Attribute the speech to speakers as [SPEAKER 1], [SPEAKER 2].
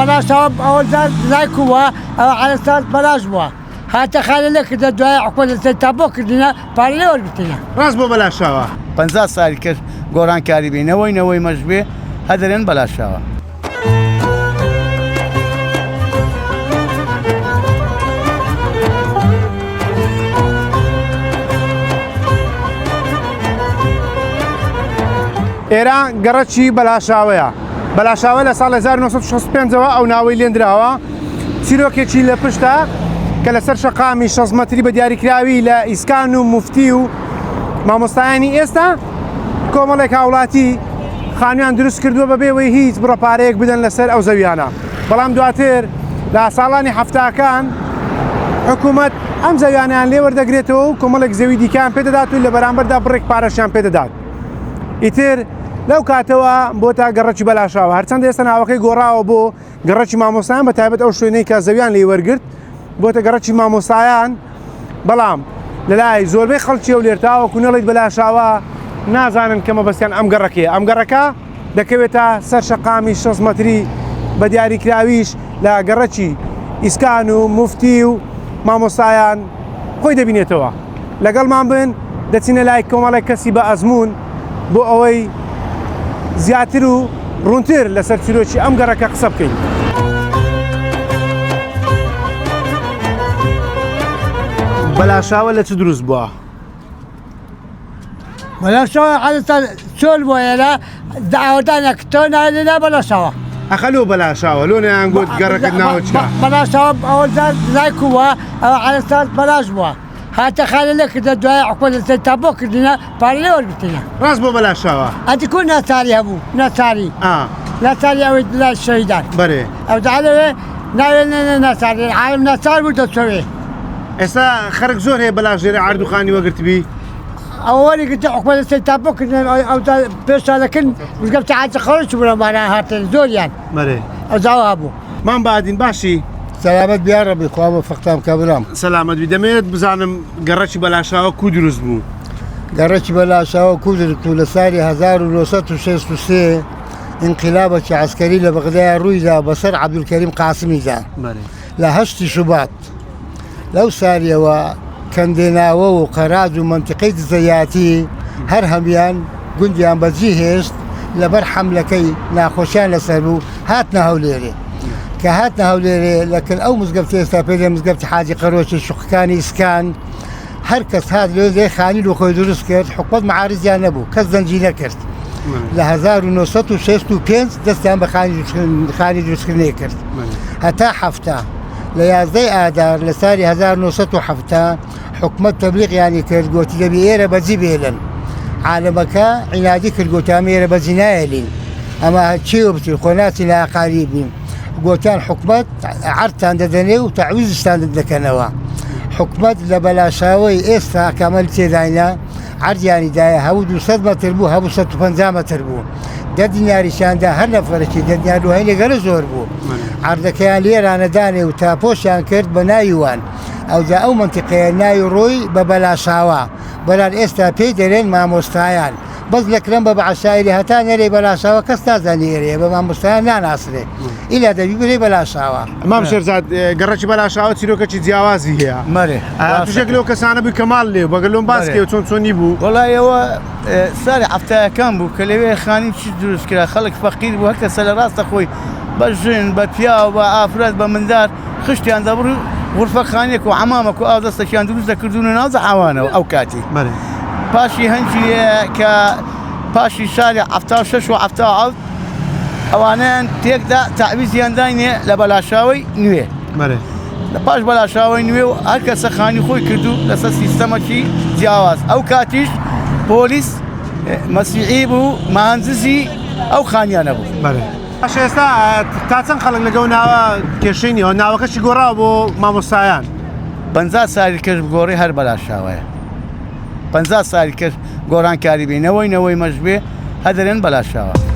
[SPEAKER 1] بەلاشەوە ئەوە لای کووە ئەوە عەرەسات بەلاش بووە هاتە خانە لێکردە دوای حکومەت تا بۆ کردنە پارەی لێ وەرگرتنە
[SPEAKER 2] ڕاست بۆ بەلاشاوە
[SPEAKER 3] 50 ساڵی کرد گۆڕانکاری بینەوەی مەژبێ هەدەرێن بەلاشاوە
[SPEAKER 2] ئێرە گەڕەکی بەلاشاوەیە بەلاشاوە لە ساڵ 1965ەوە ئەو ناوەی لێنراوە چیرۆکێکی لە پشتە کە لەسەر شەقامی 6 مەتری بە دیاریکراوی لە ئیسکان و موفتی و مامۆستایانی ئێستا کۆمەڵێک هاوڵاتی خانویان دروست کردووە بەبێەوەی هیچ بڕەپارەیەک بدەن لەسەر ئەو زەویانە بەڵام دواتر لە ساڵانی هەفتاکان حکوومەت ئەم زەویانیان لێ وەردەگرێتەوە و کۆمەڵێک زەوی دیکەیان پێدەدات و لە بەرامبەردا بڕێک پارەشیان پێدەدات ئیتر لەو کاتەوە بۆ تا گەڕەکی بەلاشاوە هەرچەندە ئێستا ناوەکەی گۆڕاوە بۆ گەڕەکی مامۆستایان بەتایبەت ئەو شوێنەی کە زەویان لێ وەرگرت بۆتە گەڕەکی مامۆستایان بەڵام لەلای زۆربەی خەڵکی و لێرتاوەکو نەڵیت بەلاشاوە نازانن کە مەبەستیان ئەم گەڕەکەیە ئەم گەڕەکە دەکەوێتە سەر شەقامی 6 مەتری بە دیاریکراویش لە گەڕەکی ئیسکان و موفتی و مامۆستایان خۆی دەبینێتەوە لەگەڵمان بن دەچینە لای کۆمەڵێک کەسی بە ئەزمون بۆ ئەوەی زیاتر و ڕوونتر لەسەر چیرۆکی ئەم گەڕەکە قسە بکەین. بەلاشاوە لە چ دروست بووە؟
[SPEAKER 1] بەلاشەوە عەدەتەن چۆل بۆیە لە داوەدانێک تۆ نالێنە بەلاشەوە
[SPEAKER 2] ئەخەلۆ بەلاشاوە لۆ نەیان گوت گەڕەکەت ناوە چکە؟
[SPEAKER 1] بەلاشەوە ئەوە لای کووە ئەوە عەرەسات بەلاش بووە هاتە خانە لێکردە دوای حکومەت تا بۆ کردنە پارەی لێ وەرگرتنە
[SPEAKER 2] ڕاست بۆ بەلاشاوە
[SPEAKER 1] ئەتی کو ناچاری هەبوو ناچاری ناچاری ئەوەی لای شەهیدان
[SPEAKER 2] بەرێ
[SPEAKER 1] ئەو دەڵێ ناوێنێ ناچاری عالم ناچار بوو دەچەوێ
[SPEAKER 2] ئێستا خەرک زۆر هەیە بەلاشێرە ئاردوخانی وەگرتبی
[SPEAKER 1] ئەو وەرگرتە حکومەت تا بۆ کردن ئەو پێشانەکەن مزگەفتی حاجی خەڵکی بوونەمانە هاتن زۆریان
[SPEAKER 2] بەرێ
[SPEAKER 1] ئەو جاوا هەبوو
[SPEAKER 2] مان بادین باشی
[SPEAKER 4] سلامت بیار ڕەبی خوا بە فەقتام کابرام
[SPEAKER 2] سەلامەت بی دەمەوێت بزانم گەڕەکی بەلاشاوە کو دروست بوو
[SPEAKER 4] گەڕەکی بەلاشاوە کودرت و لە ساری 1963 انقلابێکی عسکەری لە بەغدایە ڕوویدا بەسەر عەبدولکەریم قاسمیدا لە 8 شوبات لەو ساریەوە کەندێناوە و قەراج و مەنتیقەی دزەیاتی هەر هەمیان گوندیان بەجی هێشت لەبەر حەملەکەی ناخۆشیان لەسەر بوو هاتنە هەولێرێ کە هاتنە هەولێرێ لەکن ئەو مزگەفتی ئێستا پێدێ مزگەفتی حاجی قەرۆکی شوقەکانی ئیسکان هەر کەس هات لێ خانی و خۆی دروست کرد حکومەت مەعارضیان نەبوو کەس زەنجی نەکرد لە 1965 دەستیان بە خانی دروستکردنی کرد هەتا هەفتە لە 11 ئادار لە ساری 1970 حکومەت تەبلیغیانی کرد گوتی دەبی ئێرە بەجی بێلن عالەمەکە عینادی کرد گوتامی ئێرە بەجی نایەلین ئەمە چێوە بتر خۆ ناچین لە ئاقاری بین گوتیان حکومەت عەرتان دەدەنێ و تەعویزشتان دەکەنەوە حکومەت لە بەلاشاوەی ئێستا کامەل تێداینە عەرزیانی دایە هەبوو 200 مەتر بوو هەبوو 150 مەتر بوو دە دیناریشاندا هەر نەفەرێکی دە دینار دوهەی لەگەرە زۆر بوو عەردەکەیان لێرانەدانێ و تاپۆشیان کرد بە ناویوان ئەوجا ئەو مەنتیقەیە ناوی ڕۆی بە بەلاشاوە بەلان ئێستا پێی دەرێن مامۆستایان بەس لەکرم بە بەعشایری هەتا نەرێ بەلاشاوە کەس نازانی ئێرەیە بە مامۆستایان ناناسرێ ئیلا دەبی برێ بەلاشاوە
[SPEAKER 2] مام شێرزاد گەڕەکی بەلاشاوە چیرۆکەکی جیاوازی هەیە
[SPEAKER 3] مەرێ
[SPEAKER 2] توشێک لەو کەسانە بووی کەماڵ لێ بەگەلۆم باسکێ و چۆن چۆنی بوو
[SPEAKER 3] وەڵایەوە ساری هەفتایەکان بوو کە لەوێ خانی چی دروست کرا خەڵک فەقیر بوو هەر کەسە لە ڕاستە خۆی بە ژن بە پیا و بە ئافرەت بە مندار خشتیان دەبڕ غورفە خانێک و عەمامەک و ئاو دەستەکیان دروست دەکردون و ناوزە ئاوانەوە ئەو کاتی پاشی هەنجی کە پاشی سالی 76 و 77 ئەوانیان تێکدا تەعویزیان داینێ لە بەلاشاوەی نوێ لە پاش بەلاشاوەی نوێ و هەر کەسە خانی خۆی کردو لەسەر سیستەمەکی جیاواز ئەو کاتیش پۆلیس مەسیحی بوو ماهەنجزی ئەو خانیانە بوو
[SPEAKER 2] باش ئێستا تا چەند خەڵک لەگەڵ ناوە کێشەینەوە ناوەکەشی گۆڕاوە بۆ مامۆستایان
[SPEAKER 3] 50 سالی کرد گۆڕی هەر بەلاشاوەیە 50 سالی کرد گۆڕانکاری بینەوەی مەژبێ هەدەرێن بەلاشاوە